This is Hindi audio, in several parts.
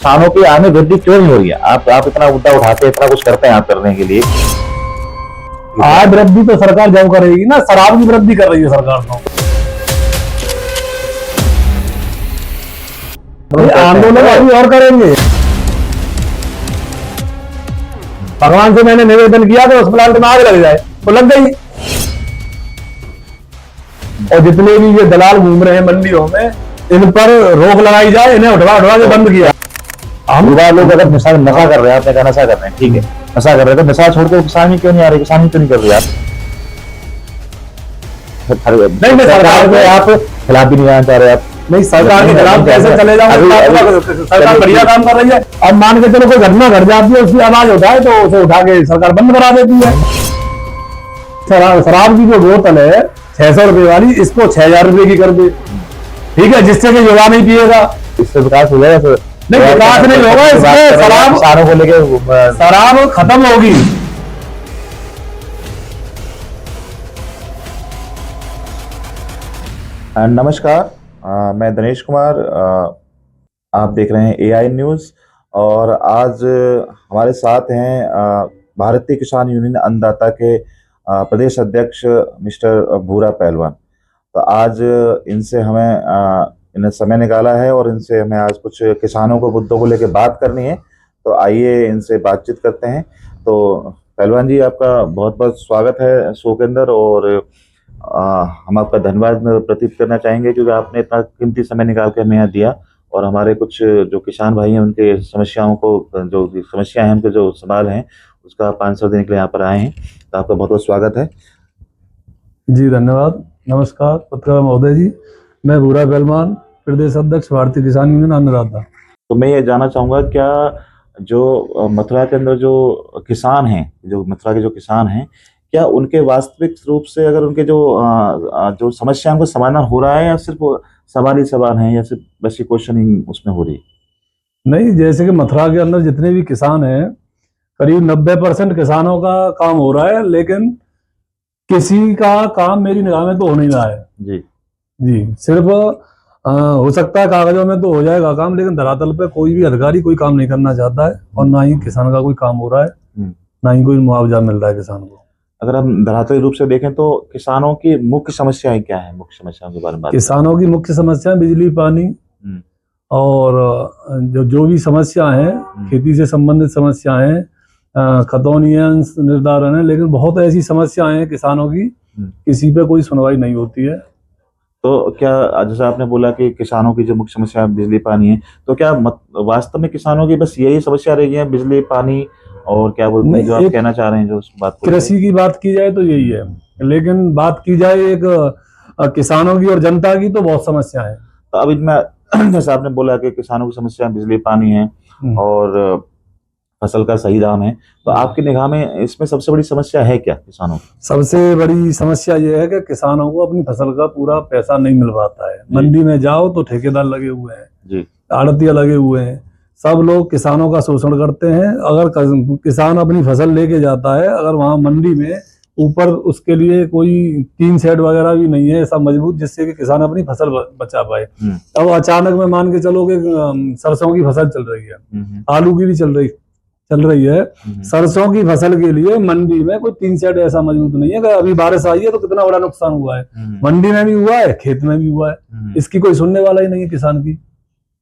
किसानों की आय में वृद्धि क्यों नहीं हो रही है? आप इतना मुद्दा उठाते हैं, इतना कुछ करते हैं आप करने के लिए। आय वृद्धि तो सरकार जब करेगी ना, शराब की वृद्धि कर रही है सरकार तो आंदोलन अभी और करेंगे। भगवान से मैंने निवेदन किया कि उस प्लांट में आग लग जाए, तो लग गई। और जितने भी ये दलाल घूम रहे हैं मंडियों में, इन पर रोक लगाई जाए, इन्हें उठवा उठवा के बंद किया। हम लोग अगर नशा कर रहे हैं, आपने कहा नशा कर रहे हैं, ठीक है, नशा कर रहे हैं, तो नशा छोड़ के किसान ही क्यों नहीं आ रहे? किसान ही क्यों नहीं कर रहे आप? नहीं, सरकार में आप खिलाफ भी नहीं आना चाह रहे आप। नहीं, सरकार के खिलाफ कैसे चले जाओ? सरकार बढ़िया काम कर रही है। अब मान के चलो कोई घटना घट जाती है, उसकी आवाज उठाए तो उसे उठा के सरकार बंद करा देती है। शराब की जो बोतल है 600 रुपए वाली, इसको 6000 रुपए की कर दे, ठीक है, जिससे कि युवा नहीं पिएगा। इससे विकास हो जाएगा? नहीं, विकास नहीं होगा, इसमें शराब किसानों को लेके शराब खत्म होगी। नमस्कार, मैं दिनेश कुमार, आप देख रहे हैं AI न्यूज़। और आज हमारे साथ हैं भारतीय किसान यूनियन अन्नदाता के प्रदेश अध्यक्ष मिस्टर भूरा पहलवान। तो आज इनसे इन्हें समय निकाला है और इनसे हमें आज कुछ किसानों को मुद्दों को लेकर बात करनी है। तो आइए इनसे बातचीत करते हैं। तो पहलवान जी, आपका बहुत बहुत स्वागत है शो के अंदर। और हम आपका धन्यवाद प्रतीत करना चाहेंगे क्योंकि आपने इतना कीमती समय निकाल के हमें यहाँ दिया और हमारे कुछ जो किसान भाई हैं उनके समस्याओं को, जो समस्या है, उनके जो सवाल हैं, उसका आप आंसर देने के लिए यहाँ पर आए हैं। तो आपका बहुत बहुत स्वागत है जी। धन्यवाद। नमस्कार पत्रकार महोदय जी, मैं भूरा पहलवान, प्रदेश अध्यक्ष भारतीय किसान यूनियन अन्नदाता। तो मैं ये जानना चाहूँगा, क्या जो मथुरा के अंदर जो किसान हैं, जो मथुरा के जो किसान हैं, क्या उनके वास्तविक रूप से अगर उनके जो समस्या उनको समाधान हो रहा है या सिर्फ सवाल ही सवाल हैं या सिर्फ वैसी क्वेश्चनिंग उसमें हो रही है? नहीं, जैसे कि मथुरा के अंदर जितने भी किसान हैं, करीब 90% किसानों का काम हो रहा है, लेकिन किसी का काम मेरी निगाह में तो हो नहीं रहा है। जी, सिर्फ हो सकता है कागजों में तो हो जाएगा काम, लेकिन धरातल पे कोई भी अधिकारी कोई काम नहीं करना चाहता है और ना ही किसान का कोई काम हो रहा है, ना ही कोई मुआवजा मिल रहा है किसान को। अगर हम धरातली रूप से देखें तो किसानों की मुख्य समस्याएं क्या है? मुख्य समस्याओं के बारे में बात किसानों की मुख्य समस्या बिजली, पानी और जो भी समस्या है, खेती से संबंधित समस्याएं हैं, खतौनियन निर्धारण है, लेकिन बहुत ऐसी समस्याएं हैं किसानों की, किसी पे कोई सुनवाई नहीं होती है। तो क्या, जैसा आपने बोला कि किसानों की जो मुख्य समस्या बिजली पानी है, तो क्या वास्तव में किसानों की बस यही समस्या रह गई है, बिजली पानी, और क्या बोलते हैं जो आप कहना चाह रहे हैं, जो उस बात को कृषि की बात की जाए तो यही है, लेकिन बात की जाए एक किसानों की और जनता की तो बहुत समस्या है। तो अब इनमें जैसा आपने बोला कि किसानों की समस्या बिजली पानी है और फसल का सही दाम है, तो आपकी निगाह में इसमें सबसे बड़ी समस्या है क्या किसानों की? सबसे बड़ी समस्या ये है कि किसानों को अपनी फसल का पूरा पैसा नहीं मिल पाता है। मंडी में जाओ तो ठेकेदार लगे हुए हैं, आड़तिया लगे हुए हैं, सब लोग किसानों का शोषण करते हैं। अगर किसान अपनी फसल लेके जाता है, अगर वहां मंडी में ऊपर उसके लिए कोई टीन शेड वगैरह भी नहीं है ऐसा मजबूत, जिससे कि किसान अपनी फसल बचा पाए। अब अचानक में मान के चलो कि सरसों की फसल चल रही है, आलू की भी चल रही है, सरसों की फसल के लिए मंडी में कोई टीन शेड ऐसा मजबूत नहीं है कि अभी बारिश आई है तो कितना बड़ा नुकसान हुआ है, मंडी में भी हुआ है, खेत में भी हुआ है, इसकी कोई सुनने वाला ही नहीं है किसान की।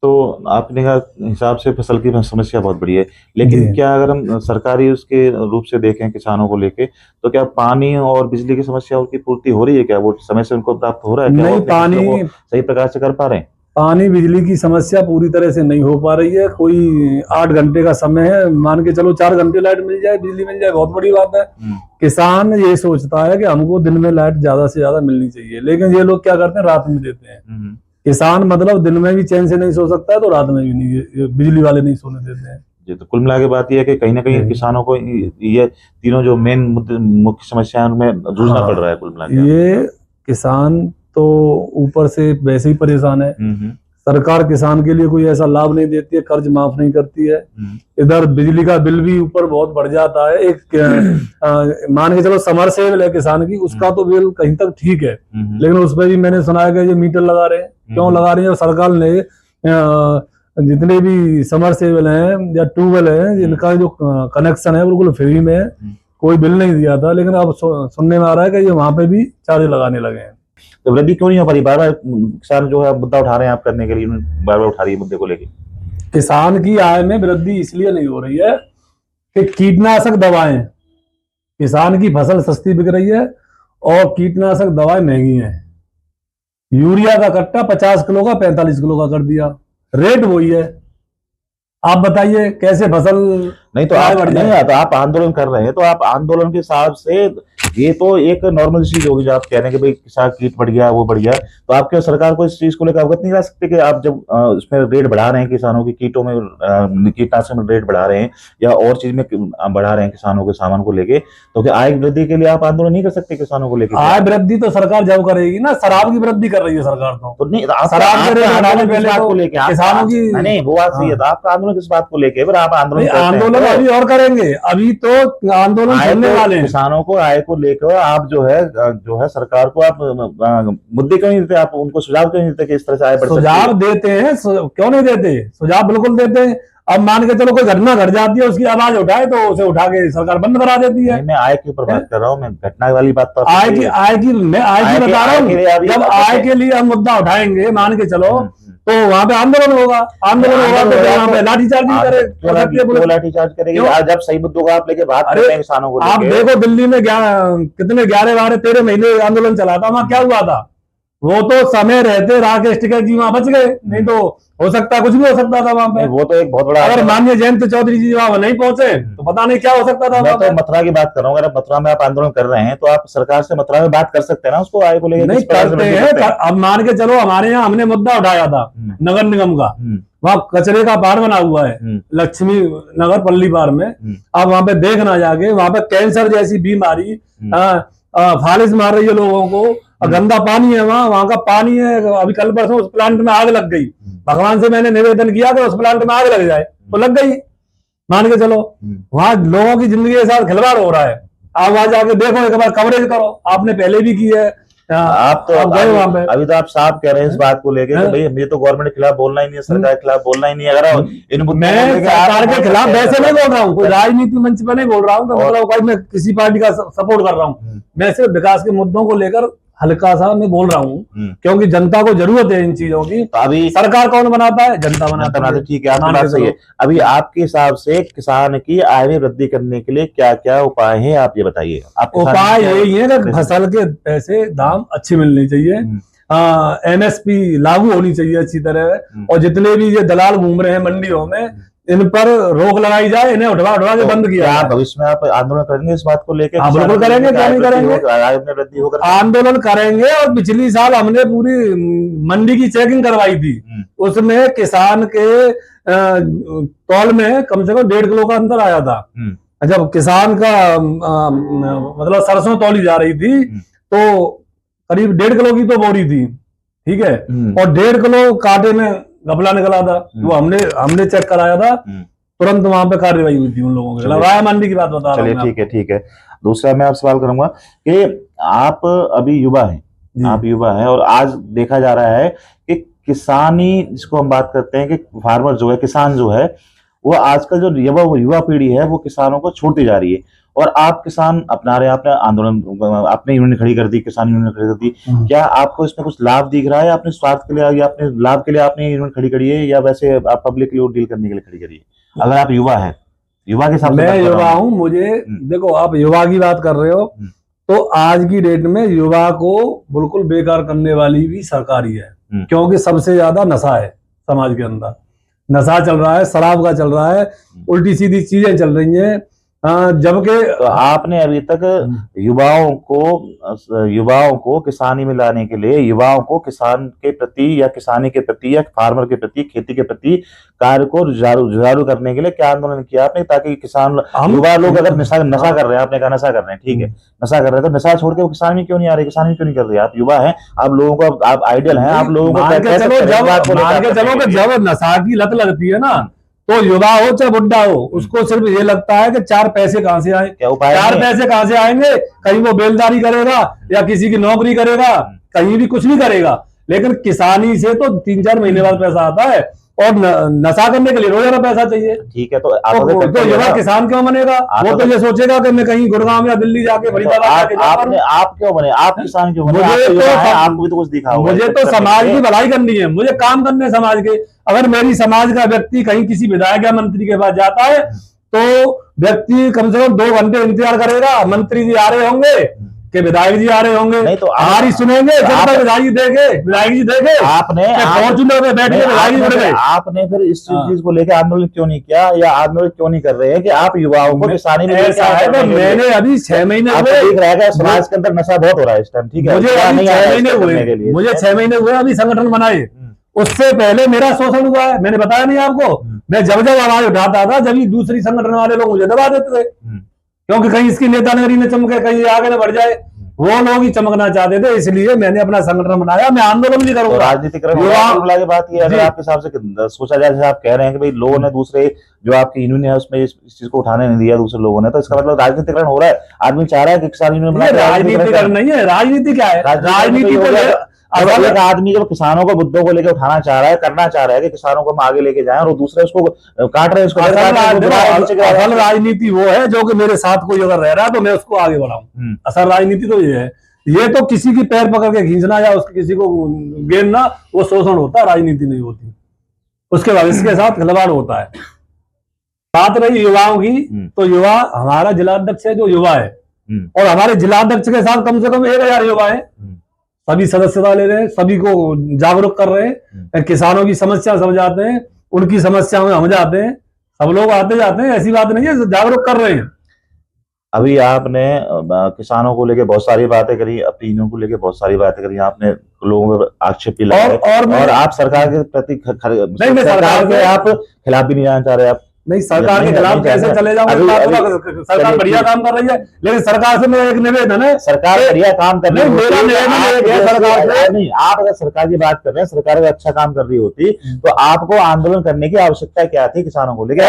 तो आपने कहा हिसाब से फसल की समस्या बहुत बड़ी है, लेकिन क्या अगर हम सरकारी उसके रूप से देखें किसानों को लेके, तो क्या पानी और बिजली की समस्या उनकी पूर्ति हो रही है? क्या वो समय से उनको प्राप्त हो रहा है? नहीं, पानी सही प्रकार से कर पा रहे हैं? पानी बिजली की समस्या पूरी तरह से नहीं हो पा रही है। कोई 8 घंटे का समय है, मान के चलो 4 घंटे लाइट मिल जाए, बिजली मिल जाए, बहुत बड़ी बात है। किसान ये सोचता है कि हमको दिन में लाइट ज्यादा से ज्यादा मिलनी चाहिए, लेकिन ये लोग क्या करते हैं, रात में देते हैं। किसान मतलब दिन में भी चैन से नहीं सो सकता है तो रात में भी नहीं, बिजली वाले नहीं सोने देते हैं। जी, तो कुल मिला के बात यह है कि कहीं ना कहीं किसानों को ये तीनों जो मेन मुख्य समस्या है उनमें जूझना पड़ रहा है कुल मिला के। ये किसान तो ऊपर से वैसे ही परेशान है, सरकार किसान के लिए कोई ऐसा लाभ नहीं देती है, कर्ज माफ नहीं करती है, इधर बिजली का बिल भी ऊपर बहुत बढ़ जाता है। एक मान के चलो समरसेबल है किसान की, उसका तो बिल कहीं तक ठीक है, लेकिन उस पर भी मैंने सुना है कि ये मीटर लगा रहे हैं। क्यों लगा रहे हैं? सरकार ने जितने भी समरसेबल हैं या ट्यूबवेल हैं, जिनका जो कनेक्शन है बिल्कुल फ्री में है, कोई बिल नहीं दिया था, लेकिन अब सुनने में आ रहा है कि ये वहां पे भी चार्ज लगाने लगे हैं। तो वृद्धि क्यों नहीं हो पा रही? बार बार किसान जो है मुद्दा उठा रहे हैं आप करने के लिए, बार बार उठा रही है मुद्दे को लेके। किसान की आय में वृद्धि इसलिए नहीं हो रही है कि कीटनाशक दवाएं, किसान की फसल सस्ती बिक रही है और कीटनाशक दवाएं महंगी हैं। यूरिया का कट्टा 50 किलो का 45 किलो का कर दिया, रेट वही है। आप बताइए कैसे फसल नहीं तो आप नहीं, तो आप आंदोलन कर रहे हैं, तो आप आंदोलन के हिसाब से ये तो एक नॉर्मल चीज होगी जो आप कह रहे हैं कि भाई किसान कीट बढ़ गया, वो बढ़ गया, तो आप क्या सरकार को इस चीज को लेकर अवगत नहीं करा सकते कि आप जब इसमें रेट बढ़ा रहे हैं किसानों की, कीटों में कीटनाशक में रेट बढ़ा रहे हैं या और चीज में बढ़ा रहे हैं किसानों के सामान को लेके, तो क्या आय वृद्धि के लिए आप आंदोलन नहीं कर सकते किसानों को लेकर? आय वृद्धि तो सरकार जब करेगी ना, शराब की वृद्धि कर रही है सरकार तो नहीं, शराब के रेट बढ़ाने पहले को लेके किसानों की नहीं, वो बात सही है, तो आपका आंदोलन किस बात को लेके? आप आंदोलन अभी और करेंगे, अभी तो आंदोलन चलने वाले हैं। किसानों को आय को लेकर आप जो है सरकार को आप मुद्दे क्यों नहीं देते? आप उनको सुझाव क्यों नहीं देते कि इस तरह से आय बढ़ सकती है? सुझाव देते हैं, क्यों नहीं देते? सुझाव बिल्कुल देते हैं। अब मान के चलो कोई घटना घट जाती है, उसकी आवाज उठाए तो उसे उठा के सरकार बंद करा देती है। मैं आय के ऊपर बात कर रहा हूँ, मैं घटना वाली बात तो आय की मैं आय की बता रहा हूँ। जब आय के लिए हम मुद्दा उठाएंगे मान के चलो, तो वहां पे आंदोलन होगा, तो वहां पे लाठीचार्ज करे, लाठीचार्ज करेगी। जब सही मुद्दों को आप लेके बात करते हैं किसानों को, आप देखो दिल्ली में कितने 11, 12, 13 महीने आंदोलन चला था, वहां क्या हुआ था? वो तो समय रहते राकेश टिकैत जी वहां बच गए, नहीं तो हो सकता कुछ भी हो सकता था वहां पे। वो तो एक बहुत बड़ा, अगर माननीय जयंत चौधरी जी वहां नहीं पहुंचे तो पता नहीं क्या हो सकता था। मैं तो मथुरा की बात कर रहा हूँ, अगर मथुरा में आप आंदोलन कर रहे हैं तो आप सरकार से मथुरा में बात कर सकते हैं ना, उसको आय को लेकर नहीं करते हैं। अब मान के चलो हमारे यहाँ हमने मुद्दा उठाया था नगर निगम का, वहाँ कचरे का पहाड़ बना हुआ है लक्ष्मी नगर पल्ली पार में। अब वहां पे देखना जाके, वहां पे कैंसर जैसी बीमारी फालिश मार रही है लोगों को, गंदा पानी है वहां का पानी है। अभी कल परसों उस प्लांट में आग लग गई, भगवान से मैंने निवेदन किया कि उस प्लांट में आग लग जाए, तो लग गई। मान के चलो वहां लोगों की जिंदगी के साथ खिलवाड़ हो रहा है। आप वहां जाके देखो, एक बार कवरेज करो, आपने पहले भी की है। आप तो गए वहां पे, अभी तो आप साफ कह रहे हैं इस बात को लेके कि भाई मुझे तो गवर्नमेंट के खिलाफ बोलना ही नहीं है, सरकार के खिलाफ बोलना ही नहीं है। अगर मैं सरकार के खिलाफ वैसे नहीं बोल रहा हूँ, कोई राजनीति मंच पे नहीं बोल रहा हूँ, मतलब मैं किसी पार्टी का सपोर्ट कर रहा हूँ। मैं सिर्फ विकास के मुद्दों को लेकर हल्का सा मैं बोल रहा हूँ, क्योंकि जनता को जरूरत है इन चीजों की। तो अभी सरकार कौन बनाता है? जनता बनाता है। ठीक है, आपकी बात सही है। अभी आपके हिसाब से किसान की आय में वृद्धि करने के लिए क्या क्या उपाय हैं, आप ये बताइए। उपाय यही है कि फसल के पैसे दाम अच्छे मिलने चाहिए, MSP लागू होनी चाहिए अच्छी तरह, और जितने भी ये दलाल घूम रहे हैं मंडियों में, इन पर रोक लगाई जाए, इन्हें उठवा के बंद किया जाए। भविष्य में आप आंदोलन करेंगे इस बात को लेकर? बिल्कुल करेंगे, क्या नहीं करेंगे, आंदोल करेंगे। और पिछली साल हमने पूरी मंडी की चेकिंग करवाई थी, उसमें किसान के तौल में कम से कम 1.5 किलो का अंतर आया था। जब किसान का मतलब सरसों तौली जा रही थी तो करीब 1.5 किलो की तो बोरी थी, ठीक है, और 1.5 किलो कांटे में घपला निकला था। वो हमने चेक कराया था, तुरंत वहां पे कार्रवाई हुई थी उन लोगों के खिलाफ। राय मंडी की बात बता रहा हूं। ठीक है, ठीक है। दूसरा मैं आपसे सवाल करूंगा कि आप अभी युवा हैं, आप युवा हैं, और आज देखा जा रहा है कि किसानी जिसको हम बात करते हैं कि फार्मर जो है, किसान जो है, वो आजकल जो युवा पीढ़ी है वो किसानों को छोड़ती जा रही है, और आप किसान अपना रहे हैं। आपने आंदोलन, आपने यूनियन खड़ी कर दी, किसान यूनियन खड़ी कर दी। क्या आपको इसमें कुछ लाभ दिख रहा है? अपने स्वार्थ के लिए या अपने लाभ के लिए आपने यूनियन खड़ी करी है, या वैसे आप पब्लिक लिए डील करने के लिए खड़ी करी है? अगर आप युवा है, युवा के साथ, मैं युवा हूँ, मुझे देखो, आप युवा की बात कर रहे हो, तो आज की डेट में युवा को बिल्कुल बेकार करने वाली भी सरकार ही है, क्योंकि सबसे ज्यादा नशा है समाज के अंदर। नशा चल रहा है, शराब का चल रहा है, उल्टी सीधी चीजें चल रही हैं। जबकि तो आपने अभी तक युवाओं को किसानी में लाने के लिए, युवाओं को किसान के प्रति या किसानी के प्रति या फार्मर के प्रति, खेती के प्रति कार्य को जुझारू करने के लिए क्या आंदोलन किया आपने, ताकि किसान युवा लोग अगर नशा कर रहे हैं, आपने कहा नशा कर रहे हैं, ठीक है, नशा कर रहे हैं, तो नशा छोड़ के वो किसान में क्यों नहीं आ रहे? किसान में क्यों नहीं कर रहे? आप युवा हैं, आप लोगों को, आप आइडियल हैं, आप लोगों को जब नशा की लत लगती है ना, तो युवा हो चाहे बुढ़ा हो, उसको सिर्फ ये लगता है कि 4 पैसे कहां से आए, 4 पैसे कहां से आएंगे। कहीं वो बेलदारी करेगा या किसी की नौकरी करेगा, कहीं भी कुछ नहीं करेगा, लेकिन किसानी से तो 3-4 महीने बाद पैसा आता है, और नशा करने के लिए रोजाना पैसा चाहिए। ठीक है, तो आप तो युवा किसान क्यों बनेगा? वो तो ये सोचेगा कि मैं कहीं गुड़गांव या दिल्ली जाके फरीदाबाद जाके आप क्यों बने? आप किसान क्यों बने? आपको भी तो कुछ दिखा होगा। मुझे तो समाज की भलाई करनी है, मुझे काम करने हैं समाज के। अगर मेरी समाज का व्यक्ति कहीं किसी विधायक या मंत्री के पास जाता है तो व्यक्ति कम से कम 2 घंटे इंतजार करेगा, मंत्री जी आ रहे होंगे कि विधायक जी आ रहे होंगे, नहीं तो हमारी सुनेंगे जब तक विधायक जी देखे आपने फॉर्चूनर में बैठ के विधायक जी बढ़ गए। आपने फिर इस चीज को लेकर आंदोलन क्यों नहीं किया, या आंदोलन क्यों नहीं कर रहे हैं कि आप युवाओं को किसानी में? ऐसा है तो मैंने अभी 6 महीने हुए, देख रहा है समाज के अंदर नशा बहुत हो रहा है इस टाइम, ठीक है, मुझे अभी 6 महीने हुए, मुझे 6 महीने हुए अभी संगठन बनाए। उससे पहले मेरा शोषण हुआ है, मैंने बताया नहीं आपको। मैं जब आवाज उठाता था जब दूसरी संगठन वाले लोग मुझे दबा देते थे, क्योंकि कहीं इसकी नेतागिरी में चमके, कहीं आगे न बढ़ जाए, वो लोग ही चमकना चाहते थे। इसलिए मैंने अपना संगठन बनाया, मैं आंदोलन भी करूंगा। राजनीतिक की बात ये, अगर आपके हिसाब से सोचा जाए, जैसे आप कह रहे हैं कि भाई लोगों ने दूसरे जो आपकी यूनियन है उसमें इस चीज को उठाने नहीं दिया दूसरे लोगों ने, तो इसका मतलब राजनीतिकरण हो रहा है। आदमी चाह रहा है कि किसान यूनियन, राजनीतिकरण नहीं है। राजनीति क्या है? राजनीति एक आदमी जब किसानों को मुद्दों को लेकर उठाना चाह रहा है, करना चाह रहा है कि किसानों को हम आगे लेके जाएं, और दूसरे उसको काट रहे हैं। असल राजनीति वो है जो कि मेरे साथ कोई अगर रह रहा है तो मैं उसको आगे बढ़ाऊं। असल राजनीति तो ये है। ये तो किसी की पैर पकड़ के खींचना या उसके किसी को गेंदना, वो शोषण होता है, राजनीति नहीं होती। उसके भविष्य के साथ खिलवाड़ होता है। बात रही युवाओं की, तो युवा हमारा जिलाध्यक्ष है जो युवा है, और हमारे जिलाध्यक्ष के साथ कम से कम 1000 युवा है। सभी सदस्यता ले रहे हैं, सभी को जागरूक कर रहे हैं, किसानों की समस्या समझाते हैं, उनकी समस्याओं में हम जाते हैं, सब लोग आते जाते हैं, ऐसी बात नहीं है, जागरूक कर रहे हैं। अभी आपने किसानों को लेके बहुत सारी बातें करी, अपनी यूनियन को लेके बहुत सारी बातें करी, आपने लोगों पर आक्षेप भी लगाए, और आप सरकार के प्रति नहीं, सरकार के आप खिलाफ भी नहीं जाना चाह रहे। आप नहीं, सरकार के खिलाफ कैसे चले जाऊंगे? सरकार बढ़िया काम कर रही है, लेकिन सरकार से मेरा एक निवेदन है, सरकार बढ़िया काम कर रही है। सरकार नहीं, आप अगर सरकार की बात कर रहे हैं, सरकार अगर अच्छा काम कर रही होती तो आपको आंदोलन करने की आवश्यकता क्या थी किसानों को लेकर?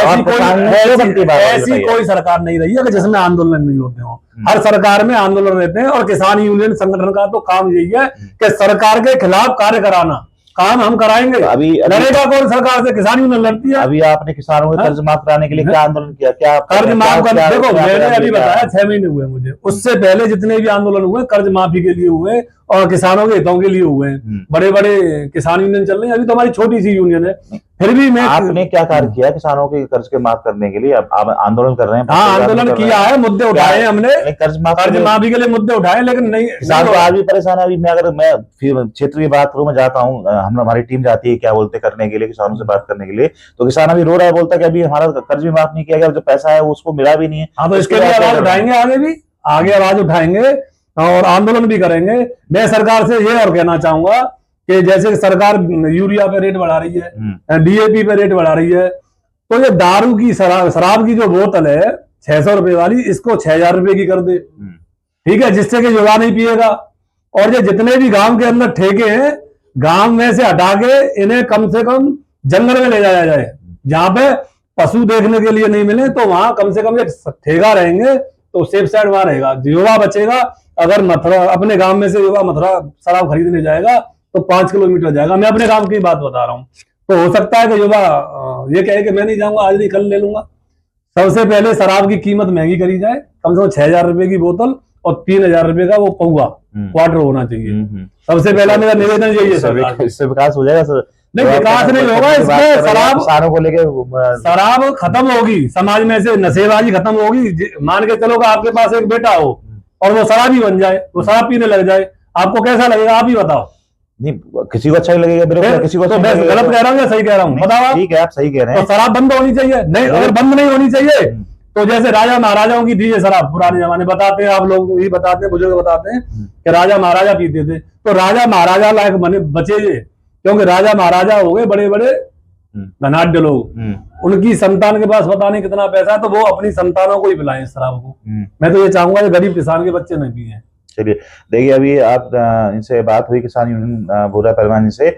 ऐसी कोई सरकार नहीं रही है कि जिसमें आंदोलन नहीं होते हो। हर सरकार में आंदोलन रहते हैं, और किसान यूनियन संगठन का तो काम यही है कि सरकार के खिलाफ कार्य कराना। काम हम कराएंगे। अभी लड़ेगा कौन सरकार से? किसान यूनियन लड़ती है। अभी आपने किसानों को कर्ज माफ कराने के लिए क्या आंदोलन किया? क्या कर्ज माफ करने? देखो, मैंने अभी बताया 6 महीने हुए मुझे। उससे पहले जितने भी आंदोलन हुए कर्ज माफी के लिए हुए और किसानों के हितों के लिए हुए हैं। बड़े बड़े किसान यूनियन चल रहे हैं, अभी तो हमारी छोटी सी यूनियन है, फिर भी मैं। आपने क्या कार्य किया किसानों के कर्ज के माफ करने के लिए? आप आंदोलन कर रहे हैं? हाँ, आंदोलन किया है, मुद्दे उठाए हैं हमने, कर्ज माफी के लिए मुद्दे उठाए, लेकिन नहीं, किसान तो आज भी परेशान है। अभी मैं क्षेत्र की बात करूं, मैं जाता हूँ, हमारी टीम जाती है क्या बोलते करने के लिए, किसानों से बात करने के लिए, तो किसान अभी रो रहा है, बोलता है कि अभी हमारा कर्ज भी माफ नहीं किया गया, जो पैसा है उसको मिला भी नहीं है। हाँ, तो इसके लिए आवाज उठाएंगे, आगे आवाज उठाएंगे और आंदोलन भी करेंगे। मैं सरकार से ये और कहना चाहूंगा कि जैसे सरकार यूरिया पे रेट बढ़ा रही है, डीएपी पे रेट बढ़ा रही है, तो ये दारू की शराब की जो बोतल है 600 रुपए वाली, इसको 6000 रुपए की कर दे, ठीक है, जिससे कि युवा नहीं पिएगा। और ये जितने भी गांव के अंदर ठेके हैं, गांव में से हटा के इन्हें कम से कम जंगल में ले जाया जाए, जहां पे पशु देखने के लिए नहीं मिले, तो वहां कम से कम एक ठेका रहेंगे तो सेफ साइड वहां रहेगा, युवा बचेगा। अगर मथुरा, अपने गांव में से युवा मथुरा शराब खरीदने जाएगा तो 5 किलोमीटर जाएगा। मैं अपने गांव की बात बता रहा हूँ। तो हो सकता है कि युवा ये कहे कि मैं नहीं जाऊंगा, आज नहीं कल ले लूंगा। सबसे पहले शराब की कीमत महंगी करी जाए, कम से कम 6000 रुपए की बोतल और 3000 रुपए का वो पौवा क्वार्टर होना चाहिए। सबसे पहला मेरा निवेदन यही है। इससे विकास हो जाएगा सर? नहीं, विकास नहीं होगा, इसमें शराब को लेके शराब खत्म होगी, समाज में से नशेबाजी खत्म होगी। मान के चलो कि आपके पास एक बेटा हो और वो शराबी बन जाए, वो शराब पीने लग जाए, आपको कैसा लगेगा? आप ही बताओ। नहीं, किसी को अच्छा लगेगा, मेरे को किसी को। तो मैं गलत कह रहा हूँ या सही कह रहा हूँ? बताओ आप। ठीक है, आप सही कह रहे हैं। तो शराब बंद होनी चाहिए। नहीं, अगर बंद नहीं होनी चाहिए तो जैसे राजा महाराजाओं की थी शराब, पुराने जमाने बताते हैं, आप लोग भी बताते हैं, बुजुर्ग बताते हैं कि राजा महाराजा पीते थे। तो राजा महाराजा लायक बने बचे ये, क्योंकि राजा महाराजा हो गए बड़े बड़े धनाढ्य लोग, उनकी संतान के पास पता नहीं कितना पैसा है, तो वो अपनी संतानों को ही पिलाएं शराब को। मैं तो ये चाहूंगा कि गरीब किसान के बच्चे नहीं पिए। चलिए, देखिए, अभी आप इनसे बात हुई किसान यूनियन भूरा पहलवान से,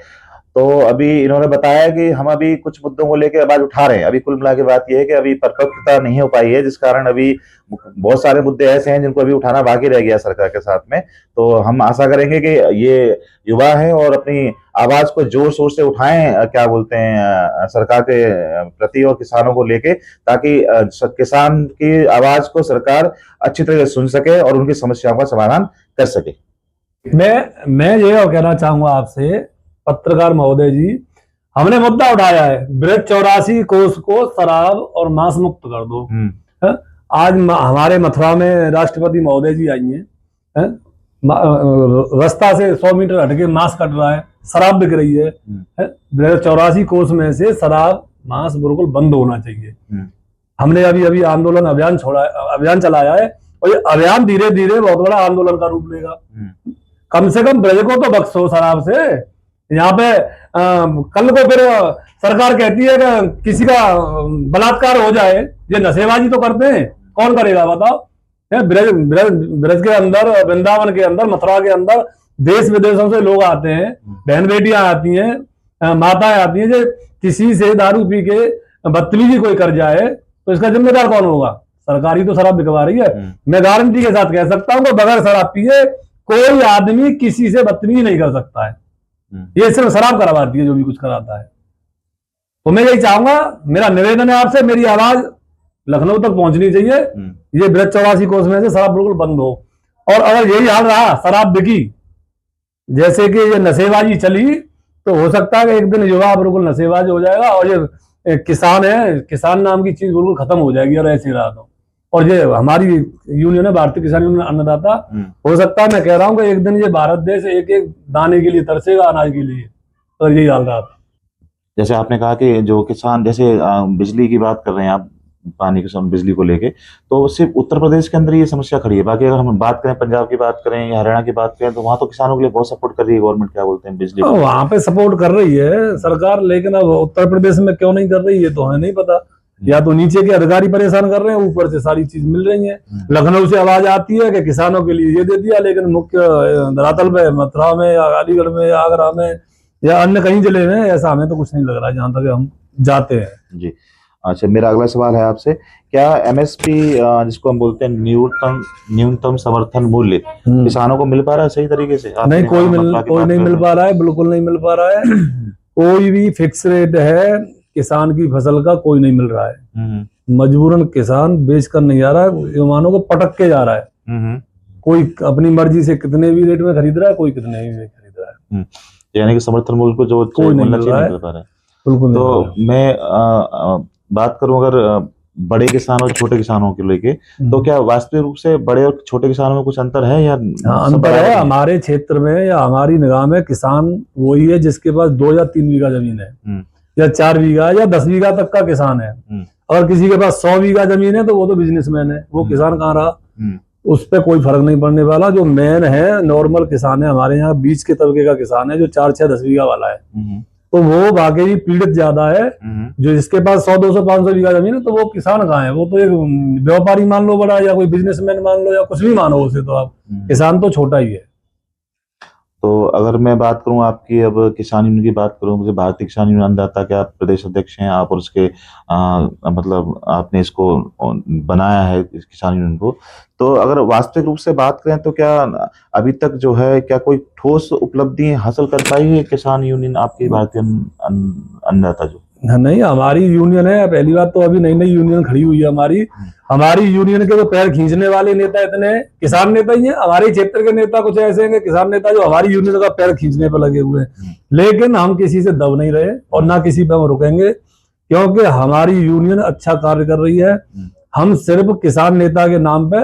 तो अभी इन्होंने बताया कि हम अभी कुछ मुद्दों को लेकर आवाज उठा रहे हैं। अभी कुल मिला के बात यह है कि अभी परिपक्वता नहीं हो पाई है, जिस कारण अभी बहुत सारे मुद्दे ऐसे हैं जिनको अभी उठाना बाकी रह गया सरकार के साथ में। तो हम आशा करेंगे कि ये युवा है और अपनी आवाज को जोर शोर से उठाएं, क्या बोलते हैं, सरकार के प्रति और किसानों को लेके, ताकि किसान की आवाज को सरकार अच्छी तरह से सुन सके और उनकी समस्याओं का समाधान कर सके। मैं ये कहना चाहूंगा आपसे, पत्रकार महोदय जी, हमने मुद्दा उठाया है ब्रज 84 कोष को शराब और मांस मुक्त कर दो। आज हमारे मथुरा में राष्ट्रपति महोदय जी आई हैं, रास्ता से 100 मीटर हटके मांस कट रहा है, शराब बिक रही है। ब्रज 84 कोष में से शराब मांस बिल्कुल बंद होना चाहिए। हमने अभी आंदोलन अभियान चलाया है, और ये अभियान धीरे धीरे बहुत बड़ा आंदोलन का रूप लेगा। कम से कम ब्रज को तो बख्शो शराब से। यहाँ पे कल को फिर सरकार कहती है कि किसी का बलात्कार हो जाए, ये नशेबाजी तो करते हैं, कौन करेगा बताओ। ब्रज के अंदर, वृंदावन के अंदर, मथुरा के अंदर देश विदेशों से लोग आते हैं, बहन बेटियां आती हैं, माताएं आती हैं। जो किसी से दारू पी के बदतमीजी कोई कर जाए तो इसका जिम्मेदार कौन होगा? सरकार ही तो शराब बिकवा रही है। मैं गारंटी के साथ कह सकता हूँ कि बगैर शराब पिए कोई आदमी किसी से बदतमीजी नहीं कर सकता है। ये सिर्फ शराब करवाती है जो भी कुछ कराता है। तो मैं यही चाहूंगा, मेरा निवेदन है आपसे, मेरी आवाज लखनऊ तक पहुंचनी चाहिए। ये ब्रज 84 कोष में से शराब बिल्कुल बंद हो। और अगर यही हाल रहा, शराब बिकी, जैसे कि ये नशेबाजी चली, तो हो सकता है कि एक दिन युवा बिल्कुल नशेबाज हो जाएगा, और ये किसान है, किसान नाम की चीज बिल्कुल खत्म हो जाएगी और ऐसे रहा तो। और ये हमारी यूनियन है, भारतीय किसान यूनियन अन्नदाता, हो सकता है, मैं कह रहा हूँ कि एक दिन ये भारत देश एक एक दाने के लिए तरसेगा, अनाज के लिए। तो यही हाल रहा। जैसे आपने कहा कि जो किसान, जैसे बिजली की बात कर रहे हैं आप, पानी के साथ बिजली को लेके, तो सिर्फ उत्तर प्रदेश के अंदर ये समस्या खड़ी है। बाकी अगर हम बात करें, पंजाब की बात करें या हरियाणा की बात करें, तो वहां तो किसानों के लिए बहुत सपोर्ट कर रही है गवर्नमेंट, क्या बोलते हैं, बिजली को वहां पे सपोर्ट कर रही है सरकार, लेकिन अब उत्तर प्रदेश में क्यों नहीं कर रही है तो हमें नहीं पता। या तो नीचे के अधिकारी परेशान कर रहे हैं, ऊपर से सारी चीज मिल रही है। लखनऊ से आवाज आती है कि किसानों के लिए ये दे दिया, लेकिन मुख्य धरातल पे मथुरा में या अलीगढ़ में या आगरा में या अन्य कहीं जिले में ऐसा हमें तो कुछ नहीं लग रहा है, जहां तक हम जाते हैं जी। अच्छा, मेरा अगला सवाल है आपसे, क्या एमएसपी, जिसको हम बोलते हैं न्यूनतम समर्थन मूल्य, किसानों को मिल पा रहा है सही तरीके से? नहीं, कोई नहीं मिल पा रहा है, बिल्कुल नहीं मिल पा रहा है। कोई भी फिक्स रेट है किसान की फसल का कोई नहीं मिल रहा है। मजबूरन किसान बेच कर नहीं जा रहा है, युवानों को पटक के जा रहा है। कोई अपनी मर्जी से कितने भी रेट में खरीद रहा है, कोई कितने भी में खरीद रहा है। यानी कि समर्थन मूल्य को जो कोई नहीं मिल पा रहा है, बिल्कुल। तो मैं बात करूं अगर बड़े किसान और छोटे किसानों के लेके, तो क्या वास्तविक रूप से बड़े और छोटे किसानों में कुछ अंतर है या अंतर है? हमारे क्षेत्र में या हमारी निगाह में किसान वही है जिसके पास 2 या 3 बीघा जमीन है, या 4 बीघा या 10 बीघा तक का किसान है। अगर किसी के पास 100 बीघा जमीन है तो वो तो बिजनेसमैन है, वो किसान कहाँ रहा? उस पर कोई फर्क नहीं पड़ने वाला। जो मेन है नॉर्मल किसान है, हमारे यहाँ बीच के तबके का किसान है, जो 4, 6, 10 बीघा वाला है, तो वो वाकई पीड़ित ज्यादा है। जो जिसके पास 100, 200, 500 बीघा जमीन है, तो वो किसान कहाँ है? वो तो एक व्यापारी मान लो बड़ा, या कोई बिजनेसमैन मान लो, या कुछ भी मानो उसे, तो आप किसान तो छोटा ही है। तो अगर मैं बात करूं आपकी, अब किसान यूनियन की बात करूं, मुझे भारतीय किसान यूनियन अन्नदाता के आप प्रदेश अध्यक्ष हैं आप, और उसके मतलब आपने इसको बनाया है इस किसान यूनियन को, तो अगर वास्तविक रूप से बात करें तो क्या अभी तक जो है क्या कोई ठोस उपलब्धि हासिल कर पाई है किसान यूनियन आपकी, भारतीय अन्नदाता जो? नहीं, हमारी यूनियन है, पहली बात तो अभी नई नई यूनियन खड़ी हुई है हमारी यूनियन के तो पैर खींचने वाले नेता इतने किसान नेता ही हैं। हमारे क्षेत्र के नेता कुछ ऐसे हैं किसान नेता जो हमारी यूनियन का पैर खींचने पर लगे हुए हैं, लेकिन हम किसी से दब नहीं रहे और ना किसी पे हम रुकेंगे, क्योंकि हमारी यूनियन अच्छा कार्य कर रही है। हम सिर्फ किसान नेता के नाम पे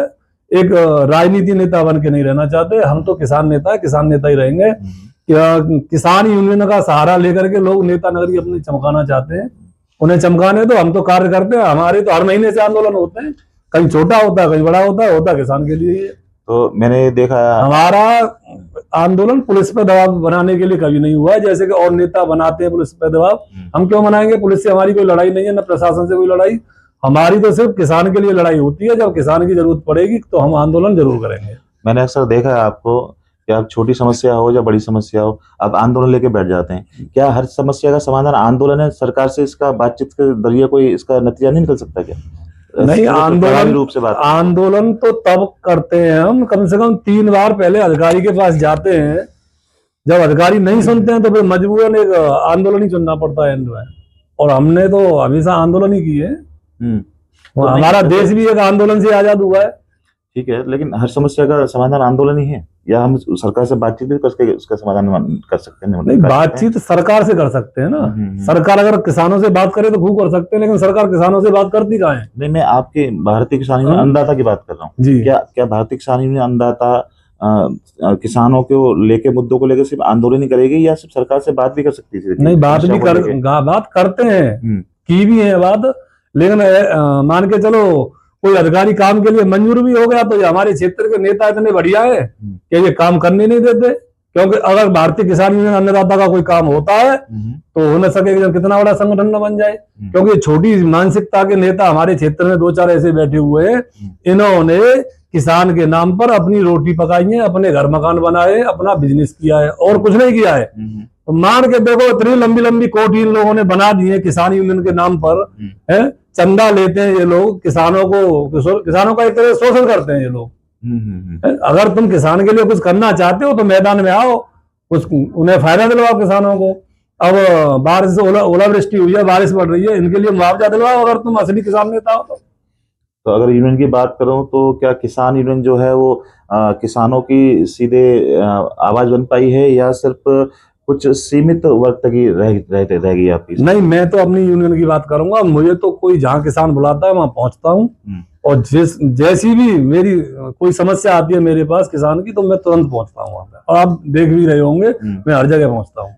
एक राजनीति नेता बन के नहीं रहना चाहते, हम तो किसान नेता है, किसान नेता ही रहेंगे। किसान यूनियन का सहारा लेकर के लोग नेता नगरी अपनी चमकाना चाहते हैं, उन्हें चमकाने तो हम तो कार्य करते हैं। हमारे तो हर महीने से आंदोलन होते हैं, कहीं छोटा होता है कहीं बड़ा होता है किसान के लिए। तो मैंने देखा हमारा आंदोलन पुलिस पर दबाव बनाने के लिए कभी नहीं हुआ है, जैसे कि और नेता बनाते हैं पुलिस पर दबाव। हम क्यों बनाएंगे? पुलिस से हमारी कोई लड़ाई नहीं है, न प्रशासन से कोई लड़ाई। हमारी तो सिर्फ किसान के लिए लड़ाई होती है, जब किसान की जरूरत पड़ेगी तो हम आंदोलन जरूर करेंगे। मैंने अक्सर देखा है आपको क्या छोटी समस्या हो या बड़ी समस्या हो, आप आंदोलन लेके बैठ जाते हैं। क्या हर समस्या का समाधान आंदोलन है? सरकार से इसका बातचीत के जरिए कोई इसका नतीजा नहीं निकल सकता क्या? नहीं, प्रभावी आंदोलन रूप से बात करें। आंदोलन तो तब करते हैं हम, कम से कम 3 बार पहले अधिकारी के पास जाते हैं। जब अधिकारी नहीं सुनते हैं तो फिर मजबूरन एक आंदोलन ही चुनना पड़ता है एंड में। और हमने तो हमेशा आंदोलन ही किए। तो हमारा देश भी एक आंदोलन से आजाद हुआ है। ठीक है, लेकिन हर समस्या का समाधान आंदोलन ही है, या हम सरकार से बातचीत भी करके उसका समाधान कर सकते हैं? नहीं, बातचीत सरकार से कर सकते हैं ना। सरकार अगर किसानों से बात करे तो खूब कर सकते हैं, लेकिन सरकार किसानों से बात करती कहाँ है? नहीं, मैं आपके भारतीय किसान यूनियन अन्नदाता की बात कर रहा हूँ जी। क्या भारतीय किसान यूनियन अन्नदाता किसानों को लेके, मुद्दों को लेकर सिर्फ आंदोलन ही करेगी, या सिर्फ सरकार से बात भी कर सकती है? नहीं, बात करते हैं, की भी है बात। लेकिन मान के चलो कोई अधिकारी काम के लिए मंजूर भी हो गया तो ये हमारे क्षेत्र के नेता इतने बढ़िया है कि ये काम करने नहीं देते। क्योंकि अगर भारतीय किसान यूनियन अन्नदाता का कोई काम होता है तो हो न सके कितना बड़ा संगठन न बन जाए। क्योंकि छोटी मानसिकता के नेता हमारे क्षेत्र में 2-4 ऐसे बैठे हुए हैं, इन्होंने किसान के नाम पर अपनी रोटी पकाई है, अपने घर मकान बनाए, अपना बिजनेस किया है और कुछ नहीं किया है। तो मान के देखो, इतनी लंबी लंबी कोर्ट इन लोगों ने बना दी है किसान यूनियन के नाम पर। है, चंदा लेते हैं ये लोग, किसानों का एक तरह शोषण करते हैं ये लोग। अगर तुम किसान के लिए कुछ करना चाहते हो तो मैदान में आओ, उन्हें फायदा दिलवाओ किसानों को। अब बारिश से ओलावृष्टि हुई है, बारिश बढ़ रही है, इनके लिए मुआवजा दिलवाओ अगर तुम असली किसान नेता हो तो अगर यूनियन की बात करूं तो क्या किसान यूनियन जो है वो किसानों की सीधे आवाज बन पाई है, या सिर्फ कुछ सीमित वर्ग तक ही रहेगी आपकी? नहीं, मैं तो अपनी यूनियन की बात करूंगा। मुझे तो कोई जहां किसान बुलाता है वहां पहुंचता हूं, और जैसी भी मेरी कोई समस्या आती है मेरे पास किसान की, तो मैं तुरंत पहुंचता हूं वहां पे। और आप देख भी रहे होंगे मैं हर जगह पहुंचता हूं।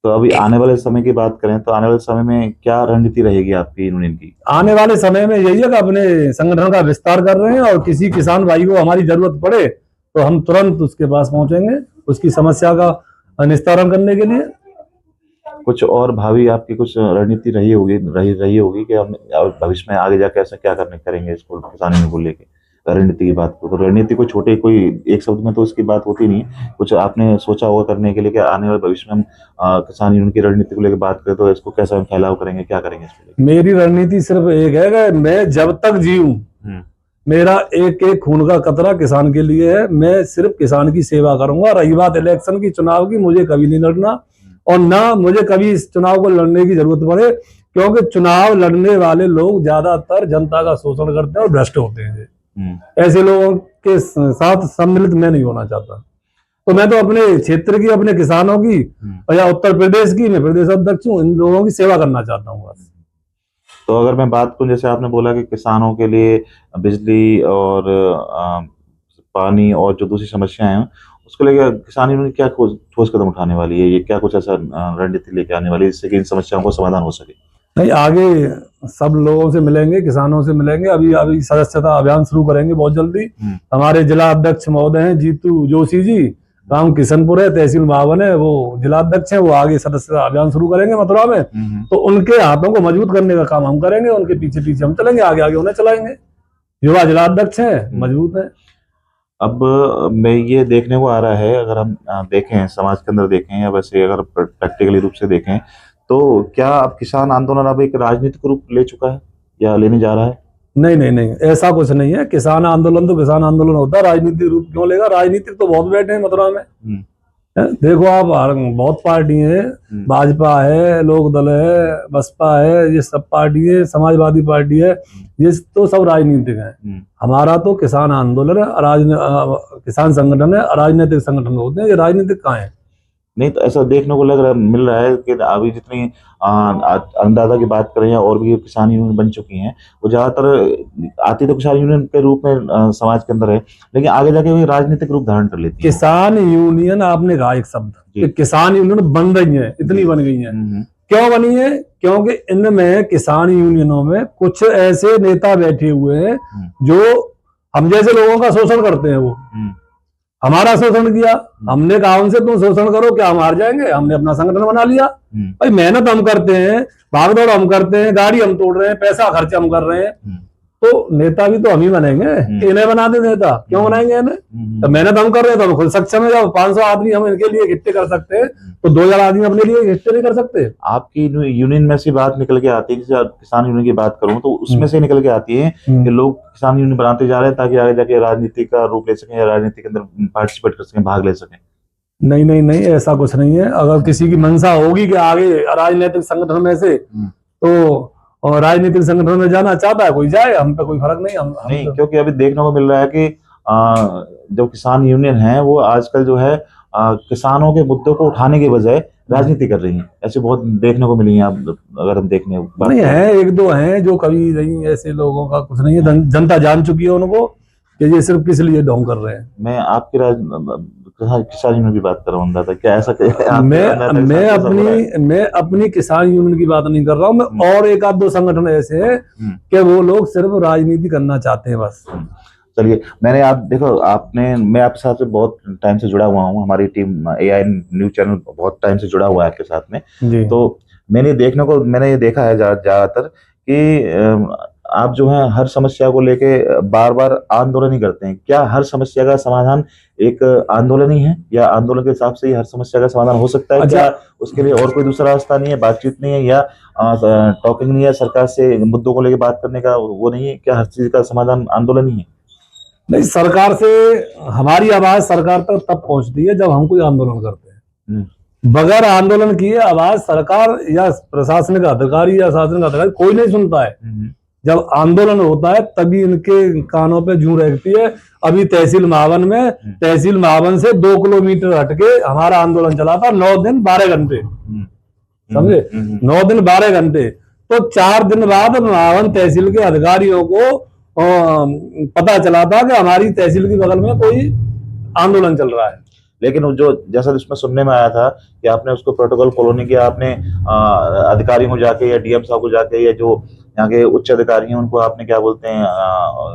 तो अभी आने वाले समय की बात करें तो आने वाले समय में क्या रणनीति रहेगी आपकी यूनियन की? आने वाले समय में यही है कि अपने संगठन का विस्तार कर रहे हैं, और किसी किसान भाई को हमारी जरूरत पड़े तो हम तुरंत उसके पास पहुंचेंगे उसकी समस्या का निस्तारण करने के लिए। कुछ और भावी आपकी कुछ रणनीति रही होगी कि हम भविष्य में आगे जाकर ऐसा क्या करेंगे इसको, किसान यूनियन को लेके? रणनीति की बात तो रणनीति कोई छोटे कोई एक शब्द में तो इसकी बात होती नहीं है। कुछ आपने सोचा होगा करने के लिए कि आने वाले भविष्य में हम किसान यूनियन की रणनीति को लेकर बात करें तो इसको कैसा फैलाव करेंगे, क्या करेंगे इसको? मेरी रणनीति सिर्फ एक है कि मैं जब तक जीऊं, मेरा एक एक खून का कतरा किसान के लिए है। मैं सिर्फ किसान की सेवा करूंगा। रही बात इलेक्शन की, चुनाव की, मुझे कभी नहीं लड़ना, और ना मुझे कभी इस चुनाव को लड़ने की जरूरत पड़े, क्योंकि चुनाव लड़ने वाले लोग ज्यादातर जनता का शोषण करते हैं और भ्रष्ट होते हैं। ऐसे लोगों के साथ सम्मिलित मैं नहीं होना चाहता। तो मैं तो अपने क्षेत्र की, अपने किसानों की, या उत्तर प्रदेश की, मैं प्रदेश अध्यक्ष हूँ, इन लोगों की सेवा करना चाहता हूँ बस। तो अगर मैं बात करूं, जैसे आपने बोला कि किसानों के लिए बिजली और पानी और जो दूसरी समस्याएं हैं उसको लेकर किसान यूनियन क्या ठोस कदम उठाने वाली है? ये क्या कुछ ऐसा रणनीति लेके आने वाली है जिससे कि इन समस्याओं को समाधान हो सके? नहीं, आगे सब लोगों से मिलेंगे, किसानों से मिलेंगे। अभी सदस्यता अभियान शुरू करेंगे बहुत जल्दी। हमारे जिला अध्यक्ष महोदय हैं जीतू जोशी जी, गांव किशनपुर है, तहसील महावन है, वो जिला अध्यक्ष हैं। वो आगे सदस्यता अभियान शुरू करेंगे मथुरा में, तो उनके हाथों को मजबूत करने का काम हम करेंगे, उनके पीछे पीछे हम चलेंगे, आगे आगे उन्हें चलाएंगे। युवा जिला अध्यक्ष है, मजबूत है। अब मैं ये देखने को आ रहा है, अगर हम देखें समाज के अंदर देखें, या वैसे अगर प्रैक्टिकली रूप से देखें, तो क्या अब किसान आंदोलन अब एक राजनीतिक रूप ले चुका है या लेने जा रहा है? नहीं नहीं नहीं, ऐसा कुछ नहीं है। किसान आंदोलन तो किसान आंदोलन होता है, राजनीतिक रूप क्यों लेगा? राजनीतिक तो बहुत बैठे हैं मथुरा में। देखो आप, बहुत पार्टी है, भाजपा है, लोक दल है, बसपा है, ये सब पार्टी है, समाजवादी पार्टी है, ये तो सब राजनीतिक है। हमारा तो किसान आंदोलन है, किसान संगठन है, राजनीतिक संगठन होते हैं। ये राजनीतिक कहाँ है? नहीं, तो ऐसा देखने को मिल रहा है कि अभी जितनी अन्नदाता की बात करें या और भी किसान यूनियन बन चुकी हैं, वो ज्यादातर आती तो किसान यूनियन के रूप में समाज के अंदर है, लेकिन आगे जाके वो राजनीतिक रूप धारण कर लेती है। किसान यूनियन, आपने कहा एक शब्द कि किसान यूनियन बन रही है, इतनी बन गई है। क्यों बनी है? क्योंकि इनमें किसान यूनियनों में कुछ ऐसे नेता बैठे हुए हैं जो हम जैसे लोगों का शोषण करते हैं। वो हमारा शोषण किया, हमने कहा उनसे तुम शोषण करो, क्या हम हार जाएंगे? हमने अपना संगठन बना लिया। भाई मेहनत हम करते हैं, भागदौड़ हम करते हैं, गाड़ी हम तोड़ रहे हैं, पैसा खर्च हम कर रहे हैं, तो नेता भी तो हम ही बनेंगे, इन्हें बना दे नेता, क्यों बनाएंगे इन्हें? तो मेहनत हम कर रहे हैं तो हम खुद सक्षम है। जब 500 आदमी हम इनके लिए इकट्ठे कर सकते हैं तो 2000 आदमी अपने लिए इकट्ठे नहीं कर सकते। आपकी यूनियन में से बात निकल के आती है, जैसे किसान यूनियन की बात करूं तो उसमें से निकल के आती है कि लोग किसान यूनियन बनाते जा रहे हैं ताकि आगे जाके राजनीति का रूप ले सकें या राजनीति के अंदर पार्टिसिपेट कर सकें, भाग ले सकें। नहीं नहीं नहीं, ऐसा कुछ नहीं है। अगर किसी की मंशा होगी कि आगे राजनीतिक संगठन में से, तो और राजनीतिक संगठन में जाना चाहता है कोई जाए, हम पे कोई फर्क नहीं। हम नहीं, क्योंकि अभी देखने को मिल रहा है कि जो किसान यूनियन है वो आजकल जो है किसानों के मुद्दों को उठाने के बजाय राजनीति कर रही है। ऐसे बहुत देखने को मिली है। अगर हम देखने नहीं है, एक दो हैं जो कभी नहीं, ऐसे लोगों का कुछ नहीं है। जनता जान चुकी है उनको कि ये सिर्फ किस लिए ढोंग कर रहे हैं। मैं आपकी किसान यूनियन की बात कर रहा हूँ क्या ऐसा मैं अपनी किसान यूनियन की बात नहीं कर रहा हूँ मैं। और एक आध दो संगठन ऐसे हैं कि वो लोग सिर्फ राजनीति करना चाहते हैं बस। चलिए, मैंने आप देखो मैं आपके साथ बहुत टाइम से जुड़ा हुआ हूँ। हमारी टीम एआई न्यूज चैनल बहुत टाइम से जुड़ा हुआ है आपके साथ में जी। तो मैंने ये देखा है ज्यादातर कि आप जो है हर समस्या को लेके बार बार आंदोलन ही करते हैं। क्या हर समस्या का समाधान एक आंदोलन ही है, या आंदोलन के हिसाब से ही हर समस्या का समाधान हो सकता है? क्या उसके लिए और कोई दूसरा रास्ता नहीं है, बातचीत नहीं है, या टॉकिंग नहीं है, सरकार से मुद्दों को लेकर बात करने का वो नहीं है? क्या हर चीज का समाधान आंदोलन ही है? नहीं, सरकार से हमारी आवाज सरकार तक तब पहुंचती है जब हम कोई आंदोलन करते हैं। बगैर आंदोलन किए आवाज सरकार या प्रशासनिक अधिकारी या शासनिक अधिकारी कोई नहीं सुनता है। जब आंदोलन होता है तभी इनके कानों पे जूं रहती है। अभी तहसील महावन से 2 किलोमीटर हटके हमारा आंदोलन चला था, 9 दिन 12 घंटे, समझे? 9 दिन 12 घंटे। तो 4 दिन बाद महावन तहसील के अधिकारियों को पता चला था कि हमारी तहसील के बगल में कोई आंदोलन चल रहा है। लेकिन जो जैसा उसमें सुनने में आया था कि आपने उसको प्रोटोकॉल फॉलो नहीं किया, आपने अधिकारियों को जाके या डीएम साहब को जाके या जो यहाँ के उच्च अधिकारी हैं उनको आपने क्या बोलते हैं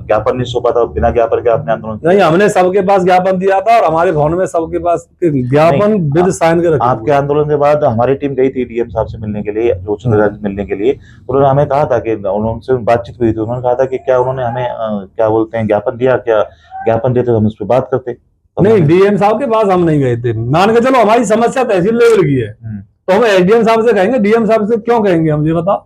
ज्ञापन नहीं सौंपा था? बिना ज्ञापन के आपने आंदोलन किया? नहीं, हमने सबके पास ज्ञापन दिया था और हमारे भवन में सबके पास ज्ञापन विद साइन के रखे। आपके आंदोलन के बाद हमारी टीम गई थी डीएम साहब से मिलने के लिए, जो उच्च अधिकारी मिलने के लिए। उन्होंने हमें कहा था कि उनसे बातचीत हुई थी, उन्होंने कहा था कि क्या उन्होंने हमें क्या बोलते हैं ज्ञापन दिया? क्या ज्ञापन देते तो हम उस पर बात करते। नहीं, डीएम साहब के पास हम नहीं गए थे। मान के चलो हमारी समस्या तहसील लेवल की है तो हम एसडीएम साहब से कहेंगे, डीएम साहब से क्यों कहेंगे? हम ये बताओ,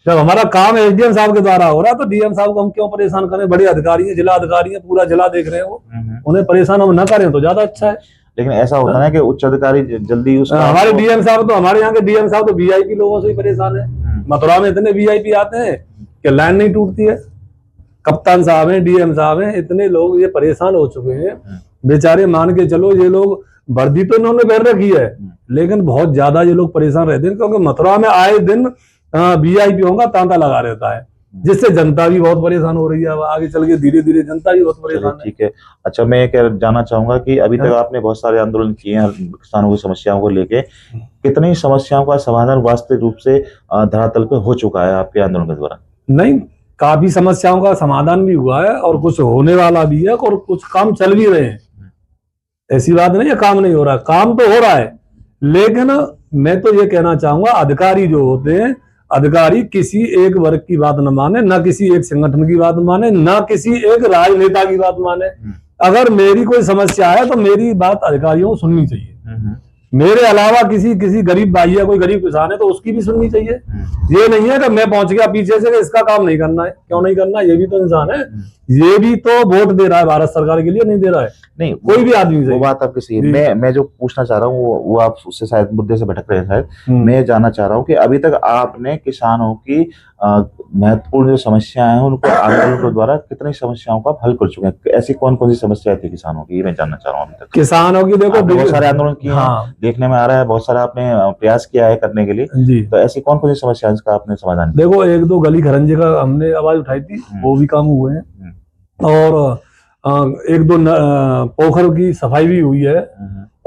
जब हमारा काम एसडीएम साहब के द्वारा हो रहा है तो डीएम साहब को हम क्यों परेशान करें? बड़े अधिकारी हैं, जिला अधिकारी हैं, पूरा जिला देख रहे हैं, वो उन्हें परेशान हम न करें तो ज्यादा अच्छा है। लेकिन ऐसा होता है कि उच्च अधिकारी जल्दी हमारे डीएम साहब तो हमारे यहाँ के डीएम साहब तो वीआईपी लोगों से ही परेशान है। मथुरा में इतने वीआईपी आते हैं कि लाइन नहीं टूटती है। कप्तान साहब हैं, डीएम साहब हैं, इतने लोग ये परेशान हो चुके हैं बेचारे। मान के चलो ये लोग, वर्दी तो इन्होंने पहन रखी है लेकिन बहुत ज्यादा ये लोग परेशान रहते हैं, क्योंकि मथुरा में आए दिन वीआईपीओं का तांता लगा रहता है, जिससे जनता भी बहुत परेशान हो रही है। आगे चल के धीरे धीरे जनता भी बहुत परेशान है। ठीक है। अच्छा, मैं ये जानना चाहूंगा कि अभी तक आपने बहुत सारे आंदोलन किए हैं किसानों की समस्याओं को लेके, कितनी समस्याओं का समाधान वास्तविक रूप से धरातल पे हो चुका है आपके आंदोलन के द्वारा? नहीं, काफी समस्याओं का समाधान भी हुआ है और कुछ होने वाला भी है और कुछ काम चल भी रहे हैं। ऐसी बात नहीं है काम नहीं हो रहा, काम तो हो रहा है। लेकिन मैं तो ये कहना चाहूंगा, अधिकारी जो होते हैं, अधिकारी किसी एक वर्ग की बात न माने, ना किसी एक संगठन की बात माने, ना किसी एक राजनेता की बात माने। अगर मेरी कोई समस्या है तो मेरी बात अधिकारियों को सुननी चाहिए। मेरे अलावा किसी गरीब भाई है, कोई गरीब किसान है तो उसकी भी सुननी चाहिए। ये नहीं है कि मैं पहुंच गया पीछे से कि इसका काम नहीं करना है। क्यों नहीं करना? ये भी तो इंसान है, ये भी तो वोट दे रहा है भारत सरकार के लिए, नहीं दे रहा है नहीं कोई भी आदमी। वो बात आपकी सही है। मैं जो पूछना चाह रहा हूँ वो आप उससे शायद मुद्दे से भटक रहे हैं शायद। मैं जानना चाह रहा हूँ कि अभी तक आपने किसानों की महत्वपूर्ण जो समस्याएं हैं उनको आंदोलन के द्वारा कितनी समस्याओं का हल कर चुके हैं? ऐसी कौन कौन सी समस्याएं थी किसानों की, ये मैं जानना चाह रहा हूँ। अभी तक किसानों की देखो बहुत सारे आंदोलन किए हैं, देखने में आ रहा है, बहुत सारा आपने प्रयास किया है करने के लिए जी। तो ऐसी कौन कौन सी समस्या का आपने समाधान? देखो, 1-2 गली खरंजे का हमने आवाज उठाई थी, वो भी काम हुए हैं, और 1-2 पोखर की सफाई भी हुई है,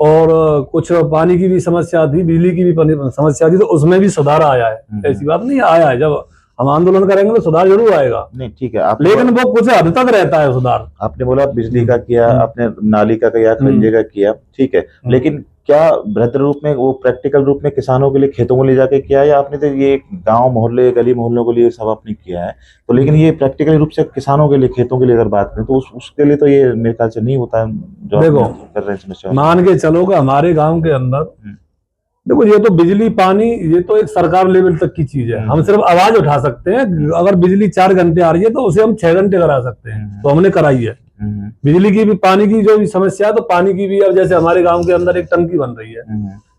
और कुछ पानी की भी समस्या थी, बिजली की भी समस्या थी, तो उसमें भी सुधार आया है। ऐसी बात नहीं आया है, जब हम आंदोलन करेंगे तो सुधार जरूर आएगा। नहीं, ठीक है, लेकिन वो कुछ हद तक रहता है सुधार। आपने बोला बिजली का किया, आपने नाली का किया, खंजे का किया, ठीक है, लेकिन क्या बेहतर रूप में वो प्रैक्टिकल रूप में किसानों के लिए खेतों को ले जाके किया है, या आपने तो ये गांव मोहल्ले गली मोहल्लों के लिए सब आपने किया है, तो लेकिन ये प्रैक्टिकल रूप से किसानों के लिए खेतों के लिए अगर बात करें तो उसके लिए तो ये मेरे ख्याल से नहीं होता है जो देखो, आप कर रहे हैं समस्या। मान के चलो कि हमारे गांव के अंदर, देखो ये तो बिजली पानी ये तो एक सरकार लेवल तक की चीज है, हम सिर्फ आवाज उठा सकते हैं। अगर बिजली 4 घंटे आ रही है तो उसे हम 6 घंटे करा सकते हैं, तो हमने कराई है। बिजली की भी, पानी की जो भी समस्या है, तो पानी की भी अब जैसे हमारे गांव के अंदर एक टंकी बन रही है,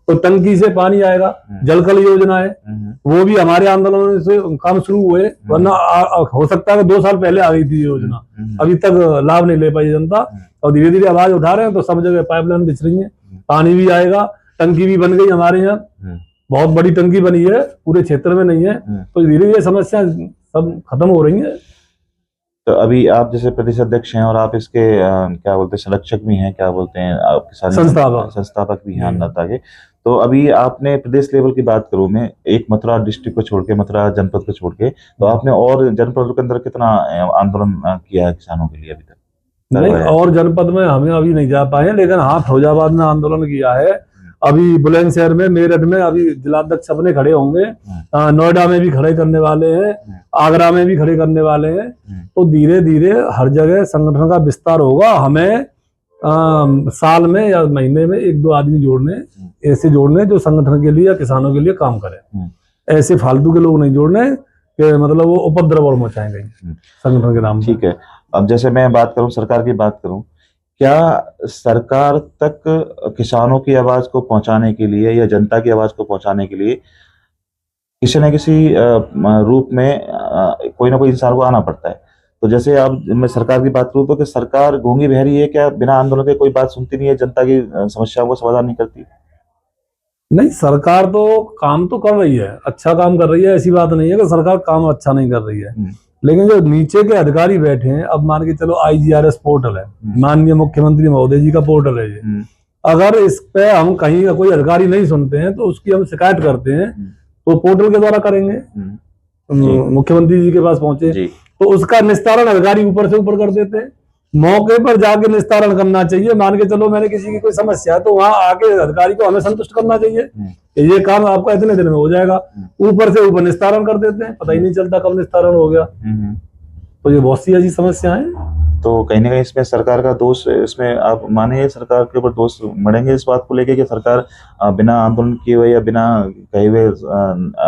तो टंकी से पानी आएगा। जलकल योजना है, वो भी हमारे आंदोलन से काम शुरू हुए, वरना हो सकता है कि 2 साल पहले आ गई थी योजना, अभी तक लाभ नहीं ले पाई जनता। और धीरे धीरे आवाज उठा रहे हैं, तो सब जगह पाइपलाइन बिछ रही है, पानी भी आएगा। टंकी भी बन गई हमारे यहाँ, बहुत बड़ी टंकी बनी है, पूरे क्षेत्र में नहीं है, तो धीरे धीरे समस्या सब खत्म हो रही है। तो अभी आप जैसे प्रदेश अध्यक्ष हैं और आप इसके क्या बोलते हैं संरक्षक भी हैं, क्या बोलते हैं आप किसान संस्थापक भी हैं अन्नदाता के, तो अभी आपने प्रदेश लेवल की बात करूं मैं, एक मथुरा डिस्ट्रिक्ट को छोड़ के, मथुरा जनपद को छोड़ के, तो आपने और जनपदों के अंदर कितना आंदोलन किया है किसानों के लिए अभी तक? नहीं, और जनपद में हमें अभी नहीं जा पाए, लेकिन हाँ फौजाबाद में आंदोलन किया है। अभी बुलंदशहर में, मेरठ में अभी जिलाध्यक्ष अपने खड़े होंगे, नोएडा में भी खड़े करने वाले हैं, आगरा में भी खड़े करने वाले हैं। तो धीरे धीरे हर जगह संगठन का विस्तार होगा। हमें साल में या महीने में 1-2 आदमी जोड़ने, ऐसे जोड़ने जो संगठन के लिए या किसानों के लिए काम करें। ऐसे फालतू के लोग नहीं जोड़ने कि मतलब वो उपद्रव और मचाएंगे संगठन के नाम। ठीक है, अब जैसे मैं बात करूं, सरकार की बात करूं, क्या सरकार तक किसानों की आवाज को पहुंचाने के लिए या जनता की आवाज को पहुंचाने के लिए किसी न किसी रूप में कोई ना कोई इंसान को आना पड़ता है? तो जैसे अब मैं सरकार की बात करूं तो कि सरकार गूंगी बहरी है क्या? बिना आंदोलन के कोई बात सुनती नहीं है, जनता की समस्याओं को समाधान नहीं करती? नहीं, सरकार तो काम तो कर रही है, अच्छा काम कर रही है, ऐसी बात नहीं है कि सरकार काम अच्छा नहीं कर रही है। लेकिन जो नीचे के अधिकारी बैठे हैं, अब मान के चलो IGRS पोर्टल है, माननीय मुख्यमंत्री महोदय जी का पोर्टल है ये, अगर इस पे हम कहीं कोई अधिकारी नहीं सुनते हैं तो उसकी हम शिकायत करते हैं, तो पोर्टल के द्वारा करेंगे, मुख्यमंत्री जी के पास पहुंचे तो उसका निस्तारण अधिकारी ऊपर से ऊपर कर देते हैं। मौके पर जाके निस्तारण करना चाहिए। मान के चलो मैंने किसी की कोई समस्या है तो वहां आके अधिकारी को हमें संतुष्ट करना चाहिए कि ये काम आपका इतने दिन में हो जाएगा। ऊपर से ऊपर निस्तारण कर देते हैं, पता ही नहीं चलता कब निस्तारण हो गया। तो ये बहुत सी ऐसी समस्या है। तो कहीं ना कहीं इसमें सरकार का दोष, इसमें आप माने सरकार के ऊपर दोष मढ़ेंगे इस बात को लेके कि सरकार बिना आंदोलन किए हुए या बिना कहे हुए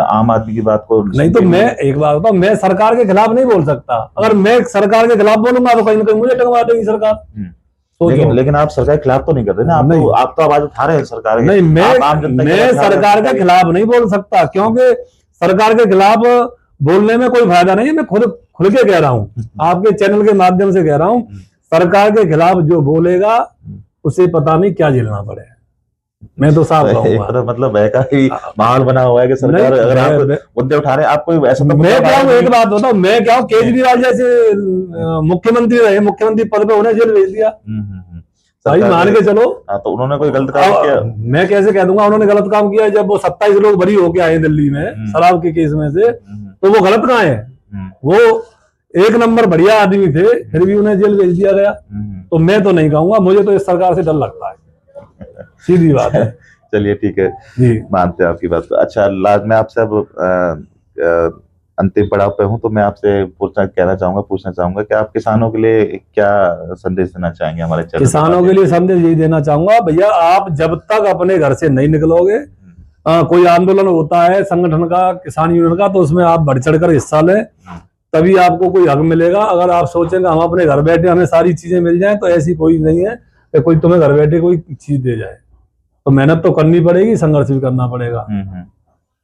आम आदमी की बात को नहीं? तो मैं एक बात बताऊं, मैं सरकार के खिलाफ नहीं बोल सकता। अगर मैं सरकार के खिलाफ बोलूंगा तो कहीं ना कहीं मुझे टंगवा देगी सरकार। लेकिन आप सरकार के खिलाफ तो नहीं कर रहे ना, आप तो आवाज उठा रहे हैं सरकार के। नहीं, मैं सरकार के खिलाफ नहीं बोल सकता, क्योंकि सरकार के खिलाफ बोलने में कोई फायदा नहीं है। मैं खुल के कह रहा हूँ, आपके चैनल के माध्यम से कह रहा हूँ, सरकार के खिलाफ जो बोलेगा उसे पता नहीं क्या झेलना पड़े। मैं तो साफ कहूंगा, मतलब है कि माहौल बना हुआ है कि सरकार अगर आप मुद्दे उठा रहे हैं, आपको ऐसा तो मैं क्या हूँ, एक बात बताऊं, मैं क्या हूँ, केजरीवाल जैसे मुख्यमंत्री रहे, मुख्यमंत्री पद पे उन्हें जेल भेज दिया। भाई मान के चलो, तो उन्होंने कोई गलत काम किया? मैं कैसे कह दूंगा उन्होंने गलत काम किया? जब वो 27 लोग बरी होके आए दिल्ली में शराब के केस में से, तो वो गलत कहाँ है? वो 1 नंबर बढ़िया आदमी थे, फिर भी उन्हें जेल भेज दिया गया। तो मैं तो नहीं कहूंगा, मुझे तो इस सरकार से डर लगता है, सीधी बात है। चलिए ठीक है जी, मानते हैं आपकी बात को। अच्छा, लास्ट में आपसे अब अंतिम पड़ाव पे हूँ, तो मैं आपसे पूछना चाहूंगा कि आप किसानों के लिए क्या संदेश देना चाहेंगे? हमारे किसानों के लिए संदेश यही देना चाहूंगा, भैया आप जब तक अपने घर से नहीं निकलोगे, कोई आंदोलन होता है संगठन का, किसान यूनियन का, तो उसमें आप बढ़ चढ़ कर हिस्सा लें, तभी आपको कोई हक मिलेगा। अगर आप सोचेंगे हम अपने घर बैठे हमें सारी चीजें मिल जाएं, तो ऐसी कोई नहीं है कि कोई तुम्हें घर बैठे कोई चीज दे जाए। तो मेहनत तो करनी पड़ेगी, संघर्ष भी करना पड़ेगा।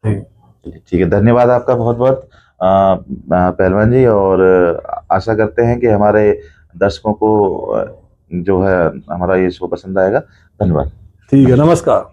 ठीक है, धन्यवाद आपका बहुत बहुत पहलवान जी, और आशा करते हैं कि हमारे दर्शकों को जो है हमारा ये शो पसंद आएगा। धन्यवाद। ठीक है, नमस्कार।